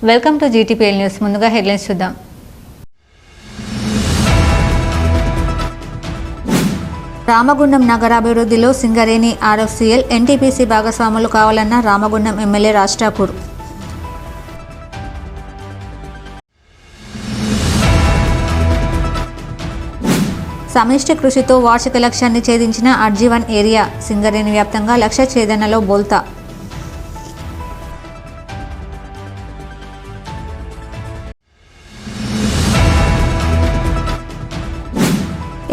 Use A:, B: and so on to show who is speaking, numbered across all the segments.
A: Welcome to GTPL news. ముందుగా headlines చూద్దాం. Ramagundam నగరాభివృద్ధిలో Singareni, RFCL, NTPC భాగస్వాములు కావాలన్న రామగుండం ఎమ్మెల్యే రాజ్ ఠాకూర్. సమిష్టి కృషితో వార్షిక లక్ష్యాన్ని ఛేదించిన అర్జీవన్ ఏరియా, సింగరేణి వ్యాప్తంగా లక్ష్య ఛేదనలో బోల్తా.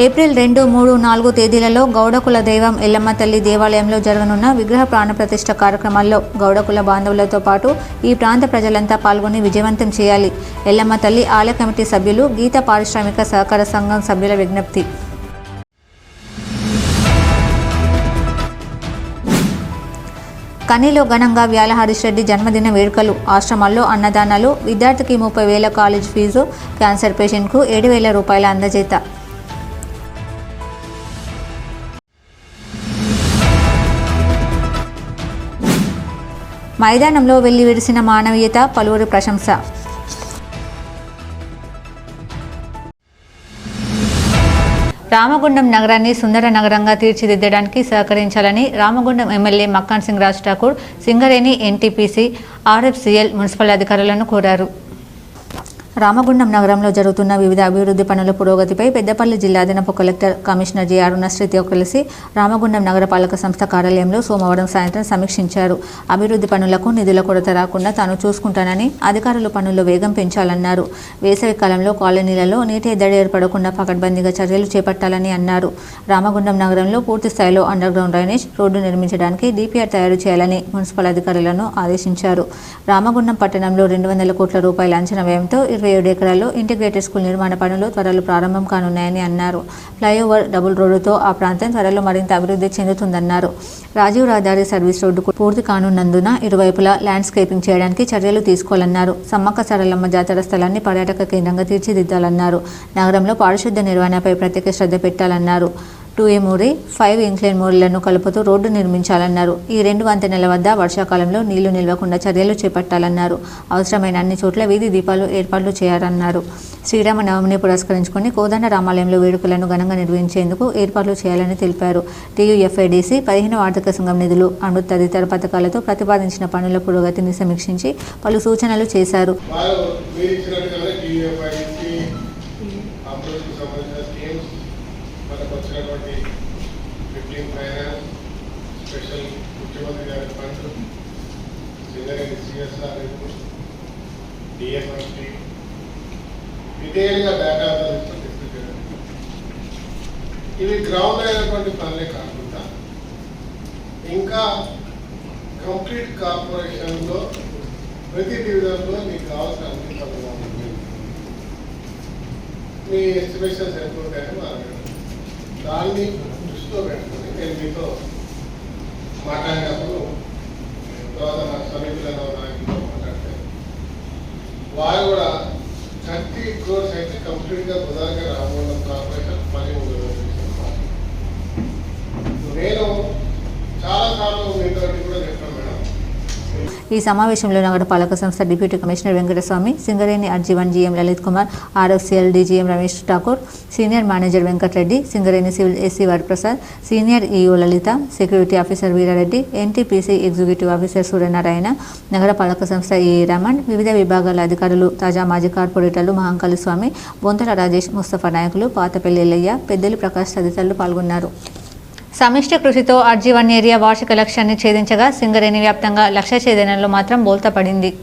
A: ఏప్రిల్ 2, 3, 4 తేదీలలో గౌడకుల దైవం ఎల్లమ్మ తల్లి దేవాలయంలో జరగనున్న విగ్రహ ప్రాణప్రతిష్ఠ కార్యక్రమాల్లో గౌడకుల బాంధవులతో పాటు ఈ ప్రాంత ప్రజలంతా పాల్గొని విజయవంతం చేయాలి. ఎల్లమ్మ తల్లి ఆలయ కమిటీ సభ్యులు, గీత పారిశ్రామిక సహకార సంఘం సభ్యుల విజ్ఞప్తి. కనిలో ఘనంగా వ్యాల హరీష్ రెడ్డి జన్మదిన వేడుకలు. ఆశ్రమాల్లో అన్నదానాలు. విద్యార్థికి 30,000 కాలేజ్ ఫీజు. క్యాన్సర్ పేషెంట్కు 7,000 రూపాయల అందజేత. మైదానంలో వెళ్లి విరిసిన మానవీయత, పలువురి ప్రశంస. రామగుండం నగరాన్ని సుందర నగరంగా తీర్చిదిద్దడానికి సహకరించాలని Ramagundam MLA Makkhan Singh Raj Thakur Singareni, NTPC, RFCL municipal అధికారులను కోరారు. రామగుండం నగరంలో జరుగుతున్న వివిధ అభివృద్ధి పనుల పురోగతిపై పెద్దపల్లి జిల్లా అదనపు కలెక్టర్, కమిషనర్ జె అరుణశ్రీతో కలిసి రామగుండం నగరపాలక సంస్థ కార్యాలయంలో సోమవారం సాయంత్రం సమీక్షించారు. అభివృద్ధి పనులకు నిధుల కొరత రాకుండా తాను చూసుకుంటానని, అధికారులు పనుల్లో వేగం పెంచాలన్నారు. వేసవి కాలంలో కాలనీలలో నీటి ఎద్దడి ఏర్పడకుండా పకడ్బందీగా చర్యలు చేపట్టాలని అన్నారు. రామగుండం నగరంలో పూర్తి స్థాయిలో అండర్ గ్రౌండ్ డ్రైనేజ్ రోడ్డు నిర్మించడానికి డిపిఆర్ తయారు చేయాలని మున్సిపల్ అధికారులను ఆదేశించారు. రామగుండం పట్టణంలో 200 కోట్ల రూపాయల అంచనా వ్యయంతో 27 ఎకరాల్లో ఇంటిగ్రేటెడ్ స్కూల్ నిర్మాణ పనులు త్వరలో ప్రారంభం కానున్నాయని అన్నారు. ఫ్లైఓవర్, డబుల్ రోడ్డుతో ఆ ప్రాంతం త్వరలో మరింత అభివృద్ధి చెందుతుందన్నారు. రాజీవ్ రహదారి సర్వీస్ రోడ్డు పూర్తి కానున్నందున ఇరువైపులా ల్యాండ్స్కేపింగ్ చేయడానికి చర్యలు తీసుకోవాలన్నారు. సమ్మక్క సారలమ్మ జాతర స్థలాన్ని పర్యాటక కేంద్రంగా తీర్చిదిద్దాలన్నారు. నగరంలో పారిశుద్ధ్య నిర్వహణపై ప్రత్యేక శ్రద్ధ పెట్టాలన్నారు. 2A మోరీ, 5 ఇంక్లైన్ మోరీలను కలుపుతూ రోడ్డు నిర్మించాలన్నారు. ఈ 2 వంతెనల వద్ద వర్షాకాలంలో నీళ్లు నిల్వకుండా చర్యలు చేపట్టాలన్నారు. అవసరమైన అన్ని చోట్ల వీధి దీపాలు ఏర్పాట్లు చేయాలన్నారు. శ్రీరామనవమిని పురస్కరించుకుని కోదండ రామాలయంలో వేడుకలను ఘనంగా నిర్వహించేందుకు ఏర్పాట్లు చేయాలని తెలిపారు. టీయూఎఫ్ఐడిసి 15వ ఆర్థిక సంఘం నిధులు, అమృత్ తదితర పథకాలతో ప్రతిపాదించిన పనుల పురోగతిని సమీక్షించి పలు సూచనలు చేశారు.
B: వచ్చినటువంటి 15 ఫైనాన్స్, స్పెషల్ ముఖ్యమంత్రి గారి ఫండ్, సింగరేణి సిఎస్ఆర్, డిఎఫ్ఎంటీ డీటెయిల్గా డేటా డిస్కస్ చేయడం. ఇవి గ్రౌండ్ అయినటువంటి పనులే కాకుండా ఇంకా కంప్లీట్ కార్పొరేషన్లో ప్రతి డివిజన్లో మీకు కావాల్సిన అన్ని పనులు మీ ఎస్టిమేషన్స్ ఎంత ఉంటాయని మాట్లాడారు. దాన్ని దృష్టిలో పెట్టుకుని నేను మీతో మాట్లాడినప్పుడు తర్వాత నా సమీపంలో నాయకులతో మాట్లాడితే వారు కూడా 30 crores అయితే కంప్లీట్గా కుదరగా రామగుండం కార్పొరేషన్ పని నేను చాలాసార్లు మీతో కూడా చెప్పాను మేడం.
A: ఈ సమావేశంలో నగరపాలక సంస్థ deputy commissioner Venkataswamy, Singareni RG one GM Lalith Kumar, RFCL DGM Ramesh Thakur, senior manager Venkatareddy, Singareni civil AC Varaprasad, senior EO Lalitha, security officer Veerareddy, NTPC executive officer Suryanarayana, నగరపాలక సంస్థ ఏ రమణ్, వివిధ విభాగాల అధికారులు, తాజా మాజీ కార్పొరేటర్లు మహంకాళి స్వామి, బొంతల రాజేష్, ముస్తఫా నాయకులు, పాతపల్లి ఎల్లయ్య, పెద్దలి ప్రకాష్ తదితరులు పాల్గొన్నారు. సమిష్టి కృషితో అర్జీవన్ ఏరియా వార్షిక లక్ష్యాన్ని ఛేదించగా సింగరేణి వ్యాప్తంగా లక్ష్య ఛేదనలో మాత్రం బోల్తా పడింది.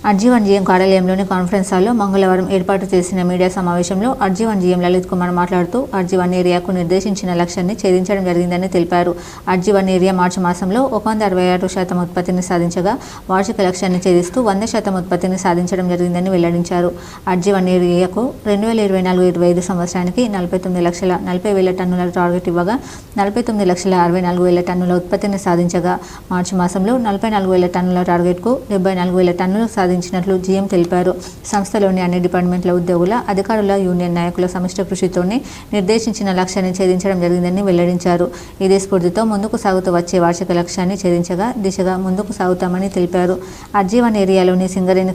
A: అర్జీవన్ జీఎం కార్యాలయంలోని కాన్ఫరెన్స్ హాల్లో మంగళవారం ఏర్పాటు చేసిన మీడియా సమావేశంలో అర్జీవన్ జీఎం లలిత్ కుమార్ మాట్లాడుతూ అర్జీవన్ ఏరియాకు నిర్దేశించిన లక్ష్యాన్ని ఛేదించడం జరిగిందని తెలిపారు. అర్జీవన్ ఏరియా మార్చి మాసంలో 166% ఉత్పత్తిని సాధించగా వార్షిక లక్ష్యాన్ని ఛేదిస్తూ 100% ఉత్పత్తిని సాధించడం జరిగిందని వెల్లడించారు. అర్జీవన్ ఏరియాకు 2024-25 సంవత్సరానికి 49,40,000 టన్నుల టార్గెట్ ఇవ్వగా 49,64,000 టన్నుల ఉత్పత్తిని సాధించగా మార్చి మాసంలో 44,000 టన్నుల టార్గెట్కు 74,000 టన్నులు సాధించారు. సాధించినట్లు జీఎం తెలిపారు. సంస్థలోని అన్ని డిపార్ట్మెంట్ల ఉద్యోగుల, అధికారుల, యూనియన్ నాయకుల సమిష్టి కృషితోనే నిర్దేశించిన లక్ష్యాన్ని ఛేదించడం జరిగిందని వెల్లడించారు. ఇదే స్ఫూర్తితో ముందుకు సాగుతూ వచ్చే వార్షిక లక్ష్యాన్ని ఛేదించగా దిశగా ముందుకు సాగుతామని తెలిపారు. అర్జీవన్ ఏరియాలోని సింగరేణి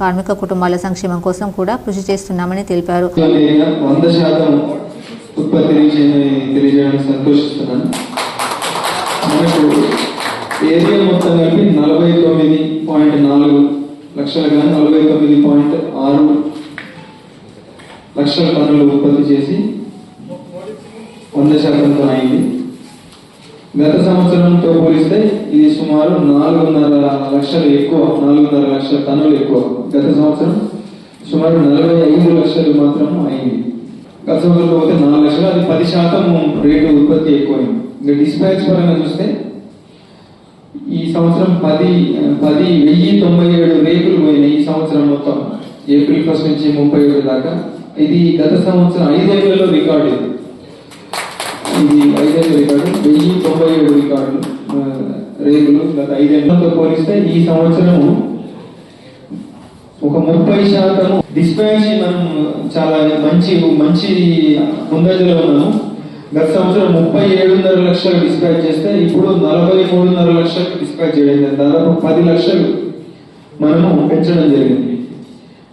A: కార్మిక కుటుంబాల సంక్షేమం కోసం కూడా కృషి చేస్తున్నామని తెలిపారు.
C: ఏరియా మొత్తం కలిపి 49.4 లక్షలు కానీ 49.6 లక్షల టన్నులు ఉత్పత్తి చేసి 100% అయింది. గత సంవత్సరంతో పోలిస్తే ఇది సుమారు 4.5 లక్షలు ఎక్కువ, 4.5 లక్షల టన్నులు ఎక్కువ. గత సంవత్సరం సుమారు 45 లక్షలు మాత్రం అయింది. గత సంవత్సరంలో పోతే 4 లక్షలు, అది 10% రేటు ఉత్పత్తి ఎక్కువైంది. ఇంకా డిస్పాచ్ పరంగా చూస్తే ఈ సంవత్సరం 10,097 రేకులు పోయినాయి. ఈ సంవత్సరం మొత్తం ఏప్రిల్ 1 నుంచి 37 దాకా. ఇది గత సంవత్సరం 5 ఏళ్లలో రికార్డు. ఇది 5 ఏళ్ళ రికార్డు. 1097 రికార్డులు రేకులు గత 5 ఏళ్లతో పోలిస్తే ఈ సంవత్సరం ఒక 30% డిస్పాచ్ మనం చాలా మంచి ముందంజలో ఉన్నాము. గత సంవత్సరం 37.5 లక్షలు డిస్పాచ్ చేస్తే ఇప్పుడు 43.5 లక్షలకు డిస్పాచ్ చేయడం, దాదాపు 10 లక్షలు మనము పెంచడం జరిగింది.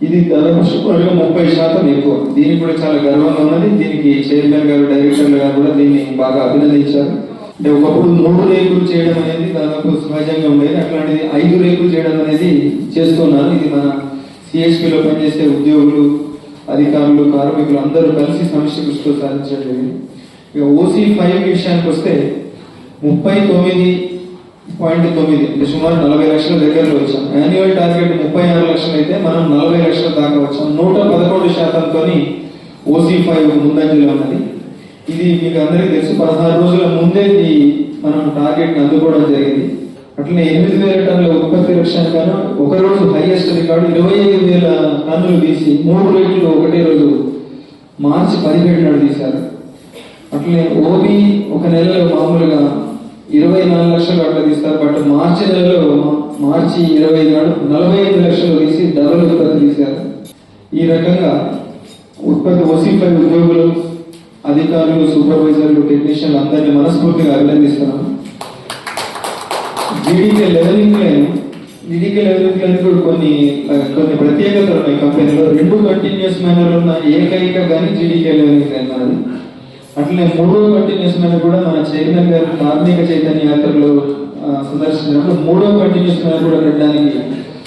C: ఇది దాదాపు సుమారుగా 30% ఎక్కువ. దీనికి కూడా చాలా గర్వంగా ఉన్నది. దీనికి చైర్మన్ గారు, డైరెక్టర్లు గారు కూడా దీన్ని బాగా అభినందించారు. అంటే ఒకప్పుడు 3 రేకులు చేయడం అనేది దాదాపు సహజంగా ఉండేది. అట్లాంటిది 5 రేకులు చేయడం అనేది చేస్తున్నారు. ఇది మన సిఎస్పిలో పనిచేసే ఉద్యోగులు, అధికారులు, కార్మికులు అందరూ కలిసి సమిష్టి కృషితో సాధించడం జరిగింది. ఇక OC5 విషయానికి వస్తే 39.9 అంటే సుమారు 40 లక్షల దగ్గరలో వచ్చాం. యాన్యువల్ టార్గెట్ 36 లక్షలు అయితే మనం 40 లక్షల దాకా వచ్చాం. 111%తో OC5 ముందంజలో ఉన్నది. ఇది మీకు అందరికీ తెలుసు. 16 రోజుల ముందే మనం టార్గెట్ అందుకోవడం జరిగింది. అట్లనే 8,000 టన్నుల ఉత్పత్తి లక్ష్యాన్ని గాను ఒక రోజు హైయెస్ట్ రికార్డు 25,000 టన్నులు తీసి 3 రేట్లు ఒకటే రోజు మార్చి 17 నాడు తీశారు. అట్లనే ఓబీ ఒక నెలలో మామూలుగా 24 లక్షలు అట్లా తీస్తారు. బట్ మార్చి నెలలో మార్చి 25 నాడు 45 లక్షలు తీసి డబుల్ ఉత్పత్తి తీశారు. ఈ రకంగా ఉత్పత్తి OC5 ఉద్యోగులు, అధికారులు, సూపర్వైజర్లు, టెక్నీషియన్లు అందరినీ మనస్ఫూర్తిగా అభినందిస్తున్నాను. జీడీకే లెవెలింగ్ లైన్ కూడా కొన్ని ప్రత్యేకతలు ఉన్నాయి కంపెనీలో. 2 కంటిన్యూస్ మేనర్ ఉన్న ఏకైక కానీ జీడీకే లెవెలింగ్ లైన్ అది. అట్లనే 3వ కంటిన్యూస్ మేనర్ కూడా మన చైర్మన్ గారు కార్మిక చైతన్య యాత్రలో సందర్శించినప్పుడు 3వ కంటిన్యూస్ మేనర్ కూడా పెట్టడానికి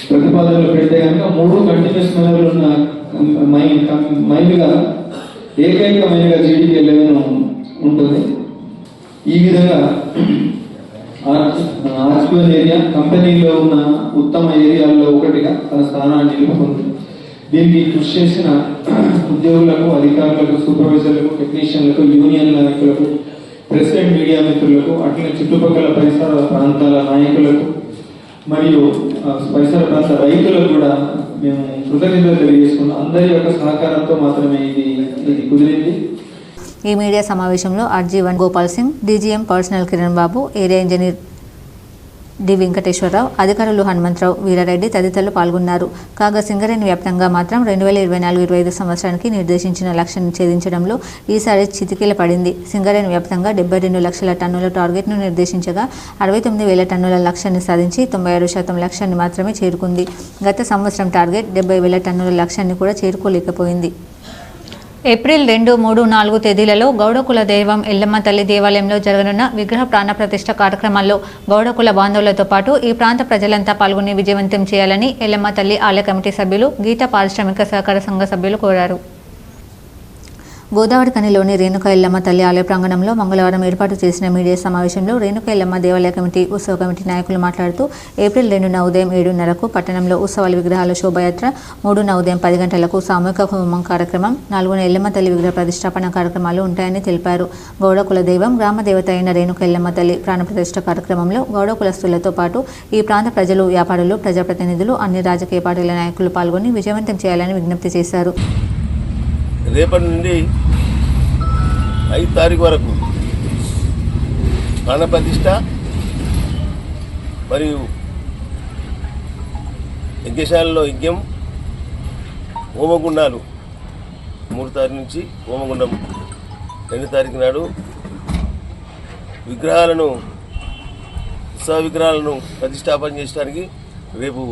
C: ప్రతిపాదనలు పెడితే కనుక 3 కంటిన్యూస్ మేనర్లు ఉన్న మైన్గా ఏకైకమైనగా జీడీకే లెవెల్ ఉంటుంది. ఈ విధంగా ఆర్జివన్ ఏరియా కంపెనీలో ఉన్న ఉత్తమ ఏరియాల్లో ఒకటిగా తన స్థానాన్ని నిలుపుకుంది. దీనికి కృషి చేసిన ఉద్యోగులకు, అధికారులకు, సూపర్వైజర్లకు, టెక్నీషియన్లకు, యూనియన్ నాయకులకు, ప్రెస్ అండ్ మీడియా మిత్రులకు, అట్లనే చుట్టుపక్కల పరిసర ప్రాంతాల నాయకులకు మరియు పరిసర ప్రాంత రైతులకు కూడా మేము కృతజ్ఞతలు తెలియజేసుకున్నాం. అందరి యొక్క సహకారంతో మాత్రమే ఇది కుదిరింది.
A: ఈ మీడియా సమావేశంలో RG1 Gopal Singh, DGM personnel Kiran Babu, area engineer D Venkateswararao, అధికారులు హనుమంతరావు, వీరారెడ్డి తదితరులు పాల్గొన్నారు. కాగా సింగరేణి వ్యాప్తంగా మాత్రం 2024-25 సంవత్సరానికి నిర్దేశించిన లక్ష్యాన్ని ఛేదించడంలో ఈసారి చితికిల పడింది. సింగరేణి వ్యాప్తంగా 72 లక్షల టన్నుల టార్గెట్ను నిర్దేశించగా 69,000 టన్నుల లక్ష్యాన్ని సాధించి 96% లక్ష్యాన్ని మాత్రమే చేరుకుంది. గత సంవత్సరం టార్గెట్ 70,000 టన్నుల లక్ష్యాన్ని కూడా చేరుకోలేకపోయింది. ఏప్రిల్ 2, 3, 4 తేదీలలో గౌడకుల దైవం ఎల్లమ్మ తల్లి దేవాలయంలో జరగనున్న విగ్రహ ప్రాణ ప్రతిష్ఠ కార్యక్రమాల్లో గౌడకుల బాంధవులతో పాటు ఈ ప్రాంత ప్రజలంతా పాల్గొని విజయవంతం చేయాలని ఎల్లమ్మ తల్లి ఆలయ కమిటీ సభ్యులు, గీత పారిశ్రామిక సహకార సంఘ సభ్యులు కోరారు. గోదావరి కనిలోని రేణుక ఎల్లమ్మ తల్లి ఆలయ ప్రాంగణంలో మంగళవారం ఏర్పాటు చేసిన మీడియా సమావేశంలో రేణుక ఎల్లమ్మ దేవాలయ కమిటీ, ఉత్సవ కమిటీ నాయకులు మాట్లాడుతూ ఏప్రిల్ 2న ఉదయం 7:30కు పట్టణంలో ఉత్సవాల విగ్రహాల శోభయాత్ర, 3న ఉదయం 10 గంటలకు సామూహిక హోమం కార్యక్రమం, 4న ఎల్లమ్మ తల్లి విగ్రహ ప్రతిష్టాపన కార్యక్రమాలు ఉంటాయని తెలిపారు. గౌడ కుల దైవం, గ్రామ దేవత అయిన రేణుక ఎల్లమ్మ తల్లి ప్రాణ ప్రతిష్ఠ కార్యక్రమంలో గౌడ కులస్తులతో పాటు ఈ ప్రాంత ప్రజలు, వ్యాపారులు, ప్రజాప్రతినిధులు, అన్ని రాజకీయ పార్టీల నాయకులు పాల్గొని విజయవంతం చేయాలని విజ్ఞప్తి చేశారు.
D: రేపటి నుండి 5 తారీఖు వరకు ప్రాణప్రతిష్ఠ మరియు యజ్ఞశాలలో యజ్ఞం, హోమగుండాలు 3 తారీఖు నుంచి హోమగుండం 2 తారీఖు నాడు విగ్రహాలను, ఉత్సవ విగ్రహాలను ప్రతిష్టాపన చేయడానికి రేపు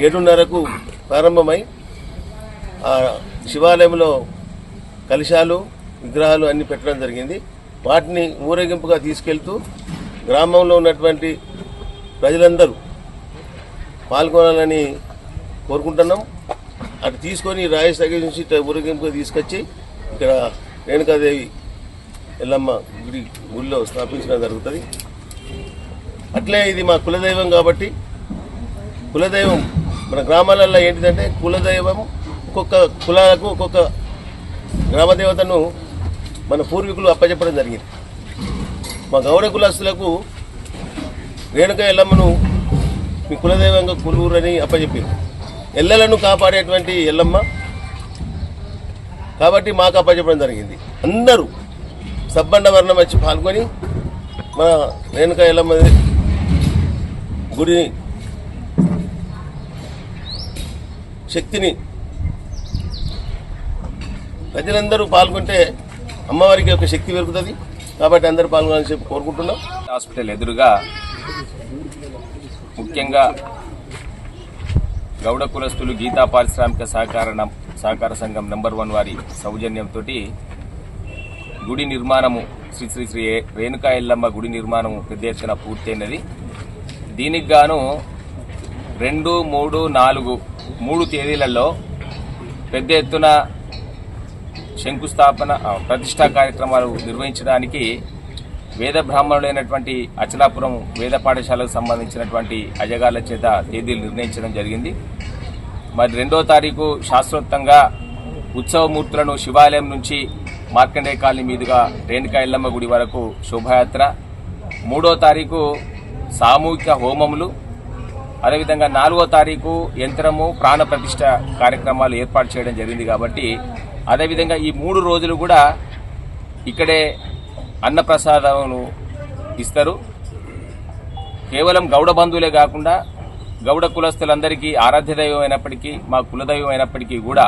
D: 7:30కు ప్రారంభమై ఆ శివాలయంలో కలశాలు, విగ్రహాలు అన్నీ పెట్టడం జరిగింది. వాటిని ఊరేగింపుగా తీసుకెళ్తూ గ్రామంలో ఉన్నటువంటి ప్రజలందరూ పాల్గొనాలని కోరుకుంటున్నాం. అటు తీసుకొని రాజేష్ దగ్గర నుంచి ఊరేగింపుగా తీసుకొచ్చి ఇక్కడ రేణుకాదేవి ఎల్లమ్మ గుడిలో స్థాపించడం జరుగుతుంది. అట్లే ఇది మా కులదైవం కాబట్టి, కులదైవం మన గ్రామాలలో ఏంటిదంటే కులదైవం ఒక్కొక్క కులాలకు ఒక్కొక్క గ్రామదేవతను మన పూర్వీకులు అప్పచెప్పడం జరిగింది. మా గౌడ కులస్తులకు రేణుక ఎల్లమ్మను మీ కులదైవంగా కొలువురని అప్పచెప్పింది. ఎల్లలను కాపాడేటువంటి ఎల్లమ్మ కాబట్టి మాకు అప్పచెప్పడం జరిగింది. అందరూ సబ్బండ వర్ణం వచ్చి పాల్గొని మన రేణుక ఎల్లమ్మ గుడిని శక్తిని ప్రజలందరూ పాల్గొంటే అమ్మవారికి ఒక శక్తి పెరుగుతుంది. కాబట్టి అందరూ పాల్గొనాలని చెప్పి కోరుకుంటున్నాం.
E: హాస్పిటల్ ఎదురుగా ముఖ్యంగా గౌడ కులస్తులు గీతా పారిశ్రామిక సహకార సంఘం నంబర్ 1 వారి సౌజన్యంతో గుడి నిర్మాణము శ్రీ శ్రీ శ్రీ రేణుకా ఎల్లమ్మ గుడి నిర్మాణము పెద్ద ఎత్తున పూర్తయినది. దీనికి గాను 2, 3, 4 3 తేదీలలో పెద్ద ఎత్తున శంకుస్థాపన ప్రతిష్టా కార్యక్రమాలు నిర్వహించడానికి వేద బ్రాహ్మణులైనటువంటి అచలాపురం వేద పాఠశాలకు సంబంధించినటువంటి అజగాళ్ల చేత తేదీలు నిర్ణయించడం జరిగింది. మరి 2వ తారీఖు శాస్త్రోక్తంగా ఉత్సవమూర్తులను శివాలయం నుంచి మార్కండేయ కాలనీ మీదుగా రేణుకా ఎల్లమ్మ గుడి వరకు శోభాయాత్ర, 3వ తారీఖు సామూహిక హోమములు, అదేవిధంగా 4వ తారీఖు యంత్రము ప్రాణ ప్రతిష్ట కార్యక్రమాలు ఏర్పాటు చేయడం జరిగింది. కాబట్టి అదేవిధంగా ఈ 3 రోజులు కూడా ఇక్కడే అన్నప్రసాదమును ఇస్తారు. కేవలం గౌడ బంధువులే కాకుండా గౌడ కులస్తులందరికీ ఆరాధ్య దైవం అయినప్పటికీ, మా కులదైవం అయినప్పటికీ కూడా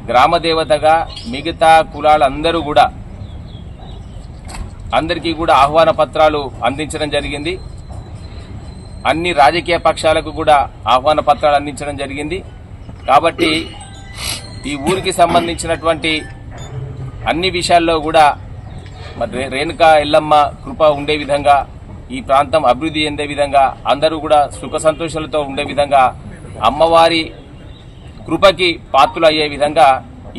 E: గ్రామదేవతగా మిగతా కులాలందరూ కూడా అందరికీ కూడా ఆహ్వాన పత్రాలు అందించడం జరిగింది. అన్ని రాజకీయ పక్షాలకు కూడా ఆహ్వాన పత్రాలు అందించడం జరిగింది. కాబట్టి ఈ ఊరికి సంబంధించినటువంటి అన్ని విషయాల్లో కూడా మరి రేణుకా ఎల్లమ్మ కృప ఉండే విధంగా, ఈ ప్రాంతం అభివృద్ధి చెందే విధంగా, అందరూ కూడా సుఖ సంతోషాలతో ఉండే విధంగా, అమ్మవారి కృపకి పాత్రలు అయ్యే విధంగా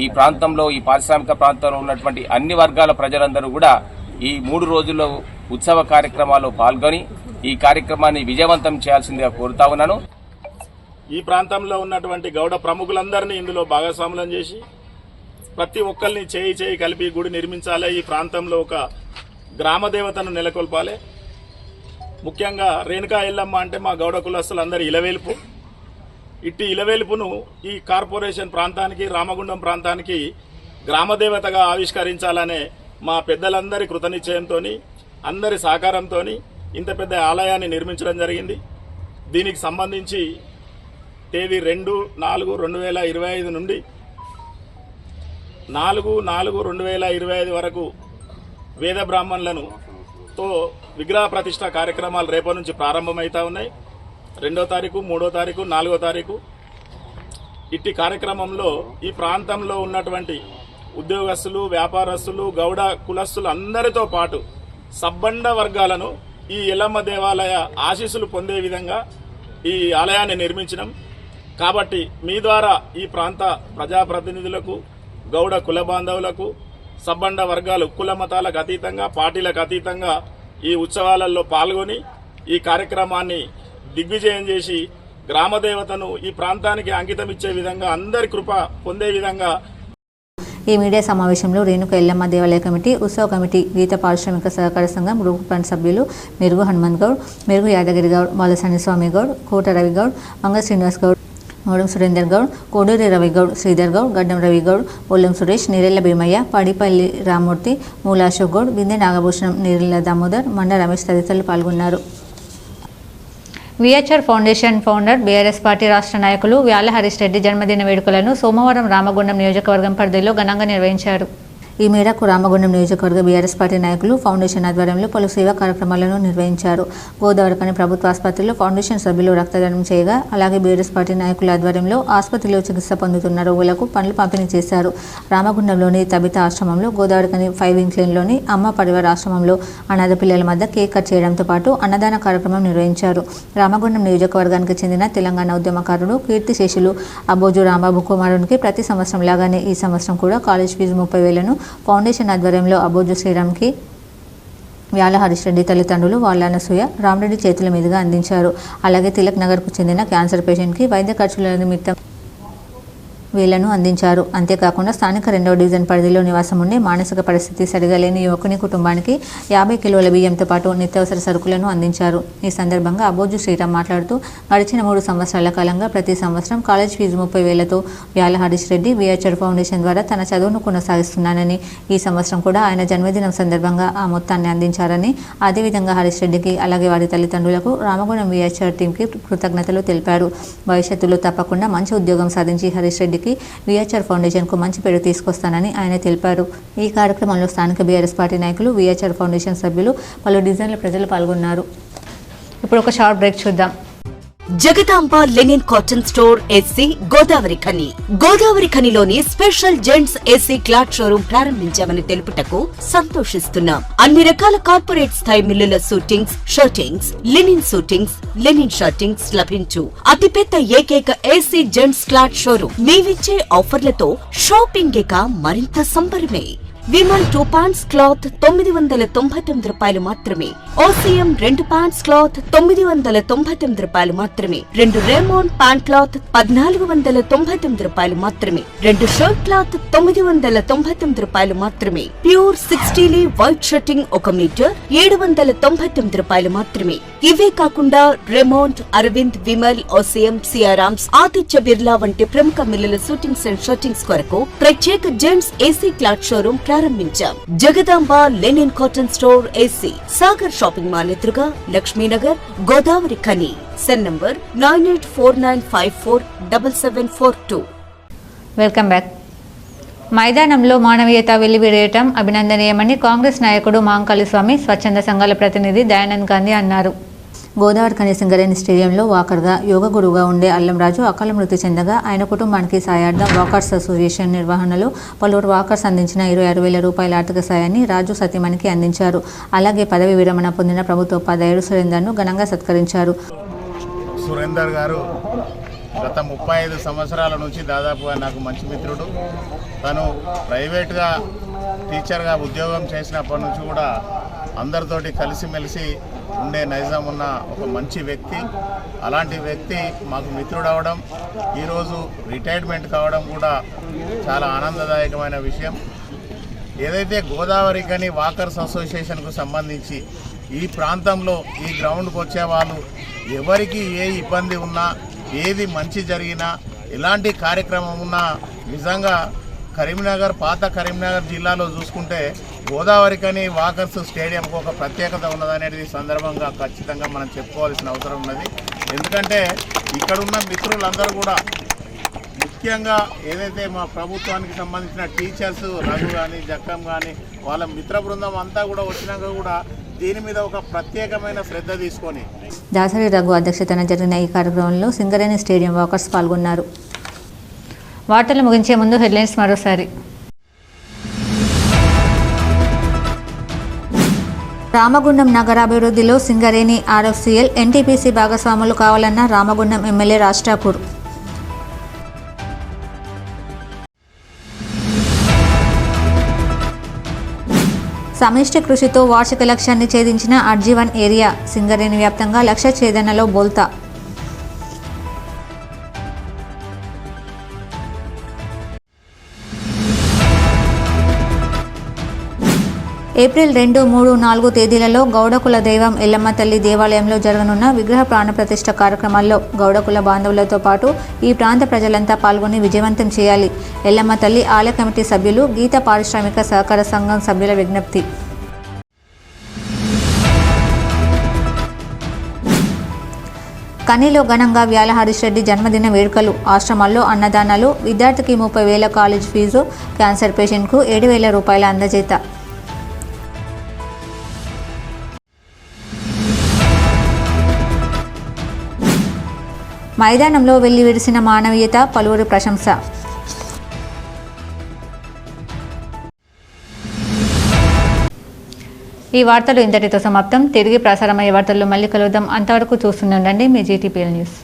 E: ఈ ప్రాంతంలో, ఈ పారిశ్రామిక ప్రాంతంలో ఉన్నటువంటి అన్ని వర్గాల ప్రజలందరూ కూడా ఈ 3 రోజుల్లో ఉత్సవ కార్యక్రమాల్లో పాల్గొని ఈ కార్యక్రమాన్ని విజయవంతం చేయాల్సిందిగా కోరుతా ఉన్నాను.
F: ఈ ప్రాంతంలో ఉన్నటువంటి గౌడ ప్రముఖులందరినీ ఇందులో భాగస్వాములను చేసి ప్రతి ఒక్కరిని చేయి కలిపి గుడి నిర్మించాలి. ఈ ప్రాంతంలో ఒక గ్రామదేవతను నెలకొల్పాలి. ముఖ్యంగా రేణుకా ఎల్లమ్మ అంటే మా గౌడ కులస్తులందరి ఇలవేల్పు. ఇట్టి ఇలవేల్పును ఈ కార్పొరేషన్ ప్రాంతానికి, రామగుండం ప్రాంతానికి గ్రామదేవతగా ఆవిష్కరించాలనే మా పెద్దలందరి కృతనిశ్చయంతో, అందరి సహకారంతో ఇంత పెద్ద ఆలయాన్ని నిర్మించడం జరిగింది. దీనికి సంబంధించి తేదీ 2/4/2025 నుండి 4/4/2025 వరకు వేద బ్రాహ్మణులను తో విగ్రహ ప్రతిష్ట కార్యక్రమాలు రేపటి నుంచి ప్రారంభమవుతా ఉన్నాయి. 2వ తారీఖు, 3వ తారీఖు, 4వ తారీఖు. ఇట్టి కార్యక్రమంలో ఈ ప్రాంతంలో ఉన్నటువంటి ఉద్యోగస్తులు, వ్యాపారస్తులు, గౌడ కులస్తులు అందరితో పాటు సబ్బండ వర్గాలను ఈ ఎల్లమ్మ దేవాలయ ఆశీస్సులు పొందే విధంగా ఈ ఆలయాన్ని నిర్మించినాం. కాబట్టి మీ ద్వారా ఈ ప్రాంత ప్రజాప్రతినిధులకు, గౌడ కుల బాంధవులకు, సబ్బండ వర్గాలు కుల మతాలకు అతీతంగా, పార్టీలకు అతీతంగా ఈ ఉత్సవాలలో పాల్గొని ఈ కార్యక్రమాన్ని దిగ్విజయం చేసి గ్రామదేవతను ఈ ప్రాంతానికి అంకితం ఇచ్చే విధంగా, అందరి కృప పొందే విధంగా.
A: ఈ మీడియా సమావేశంలో రేణుక ఎల్లమ్మ దేవాలయ కమిటీ, ఉత్సవ కమిటీ, గీత పారిశ్రామిక సహకార సంఘం గ్రూప్ ఫండ్ సభ్యులు మెరుగు హనుమంత్ గౌడ్, మెరుగు యాదగిరి గౌడ్, బాలసాని స్వామి గౌడ్, కోట రవి గౌడ్, వంగ శ్రీనివాస్ గౌడ్, మోడం సురేందర్ గౌడ్, కోడూరి రవి గౌడ్, శ్రీధర్ గౌడ్, గడ్డం రవి గౌడ్, పొల్లం సురేష్, నీరెళ్ల భీమయ్య, పాడిపల్లి రామ్మూర్తి, మూల అశోక్ గౌడ్, బిందె నాగభూషణం, నీరెళ్ల దామోదర్, మండ రమేష్ తదితరులు పాల్గొన్నారు. VHR foundation founder BRS party రాష్ట్ర నాయకులు వ్యాల హరీష్ రెడ్డి జన్మదిన వేడుకలను సోమవారం రామగుండం నియోజకవర్గం పరిధిలో ఘనంగా నిర్వహించారు. ఈ మేరకు రామగుండం నియోజకవర్గ బీఆర్ఎస్ పార్టీ నాయకులు ఫౌండేషన్ ఆధ్వర్యంలో పలు సేవా కార్యక్రమాలను నిర్వహించారు. గోదావరిఖని ప్రభుత్వ ఆసుపత్రిలో ఫౌండేషన్ సభ్యులు రక్తదానం చేయగా, అలాగే బీఆర్ఎస్ పార్టీ నాయకుల ఆధ్వర్యంలో ఆసుపత్రిలో చికిత్స పొందుతున్న రోగులకు పండ్లు పంపిణీ చేశారు. రామగుండంలోని తబిత ఆశ్రమంలో, గోదావరిఖని 5 ఇంక్లేన్లోని అమ్మ పరివార ఆశ్రమంలో అనాథ పిల్లల మధ్య కేక్ కట్ చేయడంతో పాటు అన్నదాన కార్యక్రమం నిర్వహించారు. రామగుండం నియోజకవర్గానికి చెందిన తెలంగాణ ఉద్యమకారుడు కీర్తిశేషులు అబ్బోజు రాంబాబు కుమారునికి ప్రతి సంవత్సరం లాగానే ఈ సంవత్సరం కూడా కాలేజ్ ఫీజు 30,000ను ఫౌండేషన్ ఆధ్వర్యంలో అబ్బోజు శ్రీరామ్కి వ్యాల హరీష్ రెడ్డి తల్లిదండ్రులు వాళ్ళ అనసూయ రామరెడ్డి చేతుల మీదుగా అందించారు. అలాగే తిలక్ నగర్కు చెందిన క్యాన్సర్ పేషెంట్కి వైద్య ఖర్చుల నిమిత్తం వేలను అందించారు. అంతేకాకుండా స్థానిక 2వ డివిజన్ పరిధిలో నివాసం ఉండే మానసిక పరిస్థితి సరిగా లేని యువకుని కుటుంబానికి 50 కిలోల బియ్యంతో పాటు నిత్యావసర సరుకులను అందించారు. ఈ సందర్భంగా అబ్బోజు శ్రీరామ్ మాట్లాడుతూ గడిచిన 3 సంవత్సరాల కాలంగా ప్రతి సంవత్సరం కాలేజ్ ఫీజు 30,000తో వ్యాల హరీష్ రెడ్డి విహెచ్ఆర్ ఫౌండేషన్ ద్వారా తన చదువును కొనసాగిస్తున్నానని, ఈ సంవత్సరం కూడా ఆయన జన్మదినం సందర్భంగా ఆ మొత్తాన్ని అందించారని, అదేవిధంగా హరీష్ రెడ్డికి అలాగే వారి తల్లిదండ్రులకు రామగుండం విహెచ్ఆర్ టీంకి కృతజ్ఞతలు తెలిపారు. భవిష్యత్తులో తప్పకుండా మంచి ఉద్యోగం సాధించి హరీష్ రెడ్డికి విహెచ్ఆర్ ఫౌండేషన్కు మంచి పేరు తీసుకొస్తానని ఆయన తెలిపారు. ఈ కార్యక్రమంలో స్థానిక బీఆర్ఎస్ పార్టీ నాయకులు, విహెచ్ఆర్ ఫౌండేషన్ సభ్యులు, పలు డివిజన్ల ప్రజలు పాల్గొన్నారు. ఇప్పుడు ఒక షార్ట్ బ్రేక్ చూద్దాం.
G: Jagadamba linen cotton store SC Godavarikhani. గోదావరిఖనిలోని special gents AC cloth showroom ప్రారంభించామని తెలుపుటకు సంతోషిస్తున్నాం. అన్ని రకాల కార్పొరేట్ స్థాయి మిల్లుల సూటింగ్స్, షర్టింగ్స్, లెనిన్ షర్టింగ్స్ లభించు అతిపెద్ద ఏకైక ఏసీ జెంట్స్ క్లాత్ షోరూమ్. మేమిచ్చే ఆఫర్లతో షాపింగ్ ఇక మరింత సంబరమే. విమల్ 2 పాంట్స్ క్లాత్ 999 రూపాయలు మాత్రమే. ఓసీఎం 2 పాంట్స్ క్లాత్ 999 రూపాయలు మాత్రమే. 2 రేమోన్ ప్యాంట్ క్లాత్ 1499 రూపాయలు మాత్రమే. 2 షర్ట్ క్లాత్ 999 రూపాయలు మాత్రమే. ప్యూర్ 60 వైట్ షర్టింగ్ 1 మీటర్ 799 రూపాయలు మాత్రమే. ఇవే కాకుండా రెమోంట్, అరవింద్, విమల్, ఓసీఎం, సియారామ్స్, ఆదిత్య బిర్లా వంటి ప్రముఖ మిల్లుల షూటింగ్స్ అండ్ షర్టింగ్స్ కొరకు ప్రత్యేక జెంట్స్ ఏసీ క్లాత్ షోరూమ్ ప్రారంభించాం. Jagadamba linen cotton store AC, Sagar shopping mall ఎదురుగా, Lakshminagar, Godavarikhani. Cell number 9849547742.
A: Welcome back. మైదానంలో మానవీయత వెల్లివిరియటం అభినందనీయమని కాంగ్రెస్ నాయకుడు మాంకాళి స్వామి, స్వచ్ఛంద సంఘాల ప్రతినిధి దయానంద్ గాంధీ అన్నారు. గోదావరిఖని సింగరేణి స్టేడియంలో వాకర్గా, యోగ గురువుగా ఉండే అల్లంరాజు అకాల మృతి చెందగా ఆయన కుటుంబానికి సాయార్థం వాకర్స్ అసోసియేషన్ నిర్వహణలో పలువురు వాకర్స్ అందించిన 26,000 రూపాయల ఆర్థిక సాయాన్ని రాజు సతీమణికి అందించారు. అలాగే పదవి విరమణ పొందిన ప్రభుత్వ ఉపాధ్యాయుడు సురేందర్ను ఘనంగా సత్కరించారు.
F: సురేందర్ గారు గత 35 సంవత్సరాల నుంచి దాదాపుగా నాకు మంచి మిత్రుడు. తను ప్రైవేట్గా టీచర్గా ఉద్యోగం చేసినప్పటి నుంచి కూడా అందరితోటి కలిసిమెలిసి ఉండే నైజం ఉన్న ఒక మంచి వ్యక్తి. అలాంటి వ్యక్తి మాకు మిత్రుడు అవడం, ఈరోజు రిటైర్మెంట్ కావడం కూడా చాలా ఆనందదాయకమైన విషయం. ఏదైతే గోదావరిఖని వాకర్స్ అసోసియేషన్కు సంబంధించి ఈ ప్రాంతంలో ఈ గ్రౌండ్కి వచ్చే వాళ్ళు ఎవరికి ఏ ఇబ్బంది ఉన్నా, ఏది మంచి జరిగినా, ఎలాంటి కార్యక్రమం ఉన్నా నిజంగా కరీంనగర్, పాత కరీంనగర్ జిల్లాలో చూసుకుంటే గోదావరిఖని వాకర్స్ స్టేడియంకు ఒక ప్రత్యేకత ఉన్నదనేది సందర్భంగా ఖచ్చితంగా మనం చెప్పుకోవాల్సిన అవసరం ఉన్నది. ఎందుకంటే ఇక్కడున్న మిత్రులందరూ కూడా ముఖ్యంగా ఏదైతే మా ప్రభుత్వానికి సంబంధించిన టీచర్స్ రఘు కానీ, జక్కం కానీ, వాళ్ళ మిత్ర బృందం అంతా కూడా వచ్చినాక కూడా దీని మీద ఒక ప్రత్యేకమైన శ్రద్ధ తీసుకొని
A: దాసరి రఘు అధ్యక్షతన జరిగిన ఈ కార్యక్రమంలో సింగరేణి స్టేడియం వాకర్స్ పాల్గొన్నారు. వార్తలు ముగించే ముందు హెడ్లైన్స్ మరోసారి. రామగుండం నగరాభివృద్ధిలో సింగరేణి, ఆర్ఎఫ్సిఎల్, ఎన్టీపీసీ భాగస్వాములు కావాలన్న రామగుండం ఎమ్మెల్యే రాజ్ ఠాకూర్. సమిష్టి కృషితో వార్షిక లక్ష్యాన్ని ఛేదించిన అర్జీవన్ ఏరియా, సింగరేణి వ్యాప్తంగా లక్ష్య ఛేదనలో బోల్తా. ఏప్రిల్ 2, 3, 4 తేదీలలో గౌడకుల దైవం ఎల్లమ్మ తల్లి దేవాలయంలో జరగనున్న విగ్రహ ప్రాణప్రతిష్ఠ కార్యక్రమాల్లో గౌడకుల బాంధవులతో పాటు ఈ ప్రాంత ప్రజలంతా పాల్గొని విజయవంతం చేయాలి. ఎల్లమ్మ తల్లి ఆలయ కమిటీ సభ్యులు, గీత పారిశ్రామిక సహకార సంఘం సభ్యుల విజ్ఞప్తి. కనిలో ఘనంగా వ్యాల హరీష్ రెడ్డి జన్మదిన వేడుకలు, ఆశ్రమాల్లో అన్నదానాలు, విద్యార్థికి 30,000 కాలేజ్ ఫీజు, క్యాన్సర్ పేషెంట్కు 7,000 రూపాయల అందజేత. మైదానంలో వెళ్లి విరిసిన మానవీయత, పలువురి ప్రశంస. ఈ వార్తలు ఇంతటితో సమాప్తం. తిరిగి ప్రసారమయ్యే వార్తల్లో మళ్ళీ కలుద్దాం. అంతవరకు చూస్తూనే ఉండండి మీ GTPL న్యూస్.